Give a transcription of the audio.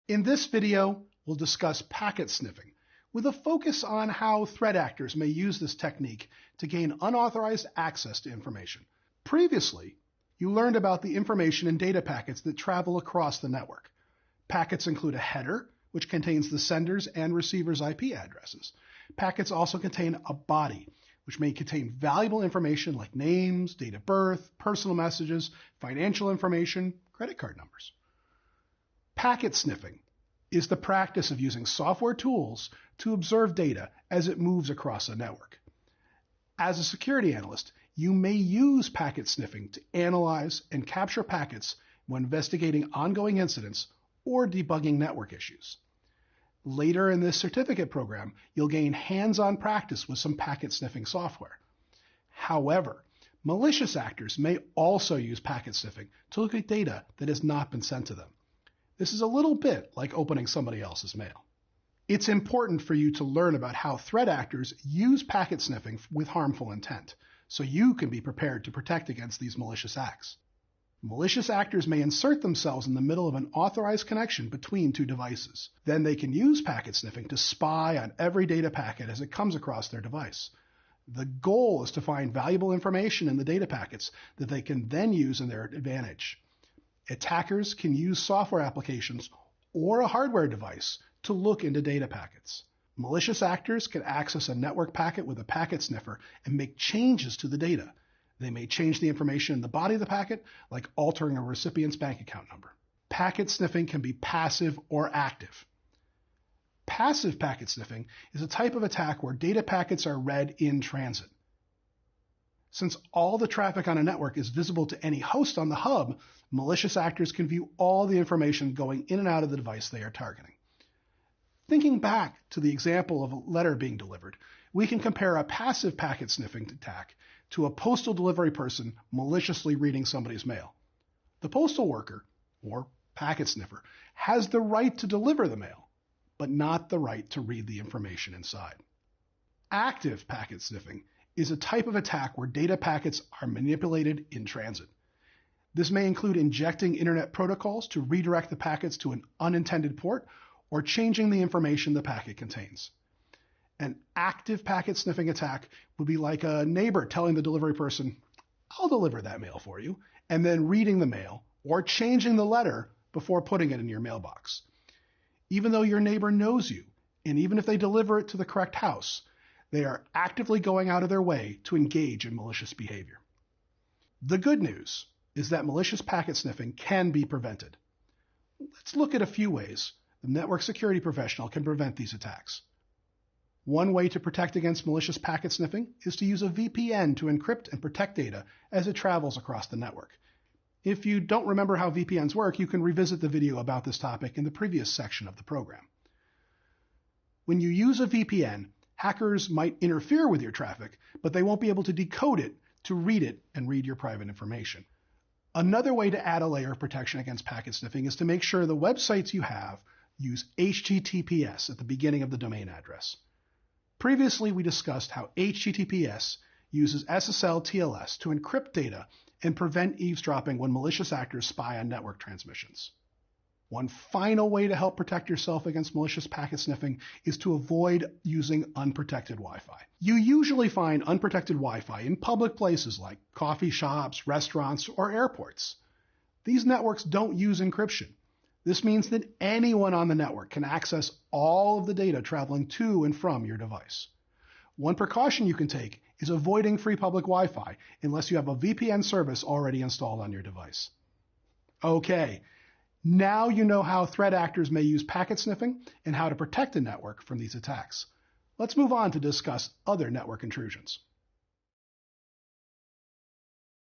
In this video, we'll discuss packet sniffing, with a focus on how threat actors may use this technique to gain unauthorized access to information. Previously, you learned about the information and data packets that travel across the network. Packets include a header, which contains the sender's and receiver's IP addresses. Packets also contain a body, which may contain valuable information like names, date of birth, personal messages, financial information, credit card numbers. Packet sniffing is the practice of using software tools to observe data as it moves across a network. As a security analyst, you may use packet sniffing to analyze and capture packets when investigating ongoing incidents or debugging network issues. Later in this certificate program, you'll gain hands-on practice with some packet sniffing software. However, malicious actors may also use packet sniffing to look at data that has not been sent to them. This is a little bit like opening somebody else's mail. It's important for you to learn about how threat actors use packet sniffing with harmful intent, so you can be prepared to protect against these malicious acts. Malicious actors may insert themselves in the middle of an authorized connection between two devices. Then they can use packet sniffing to spy on every data packet as it comes across their device. The goal is to find valuable information in the data packets that they can then use in their advantage. Attackers can use software applications or a hardware device to look into data packets. Malicious actors can access a network packet with a packet sniffer and make changes to the data. They may change the information in the body of the packet, like altering a recipient's bank account number. Packet sniffing can be passive or active. Passive packet sniffing is a type of attack where data packets are read in transit. Since all the traffic on a network is visible to any host on the hub, malicious actors can view all the information going in and out of the device they are targeting. Thinking back to the example of a letter being delivered, we can compare a passive packet sniffing attack to a postal delivery person maliciously reading somebody's mail. The postal worker, or packet sniffer, has the right to deliver the mail, but not the right to read the information inside. Active packet sniffing is a type of attack where data packets are manipulated in transit. This may include injecting internet protocols to redirect the packets to an unintended port or changing the information the packet contains. An active packet sniffing attack would be like a neighbor telling the delivery person, "I'll deliver that mail for you," and then reading the mail or changing the letter before putting it in your mailbox. Even though your neighbor knows you, and even if they deliver it to the correct house, they are actively going out of their way to engage in malicious behavior. The good news is that malicious packet sniffing can be prevented. Let's look at a few ways the network security professional can prevent these attacks. One way to protect against malicious packet sniffing is to use a VPN to encrypt and protect data as it travels across the network. If you don't remember how VPNs work, you can revisit the video about this topic in the previous section of the program. When you use a VPN, hackers might interfere with your traffic, but they won't be able to decode it to read it and read your private information. Another way to add a layer of protection against packet sniffing is to make sure the websites you have use HTTPS at the beginning of the domain address. Previously, we discussed how HTTPS uses SSL TLS to encrypt data and prevent eavesdropping when malicious actors spy on network transmissions. One final way to help protect yourself against malicious packet sniffing is to avoid using unprotected Wi-Fi. You usually find unprotected Wi-Fi in public places like coffee shops, restaurants, or airports. These networks don't use encryption. This means that anyone on the network can access all of the data traveling to and from your device. One precaution you can take is avoiding free public Wi-Fi unless you have a VPN service already installed on your device. Okay, now you know how threat actors may use packet sniffing and how to protect the network from these attacks. Let's move on to discuss other network intrusions.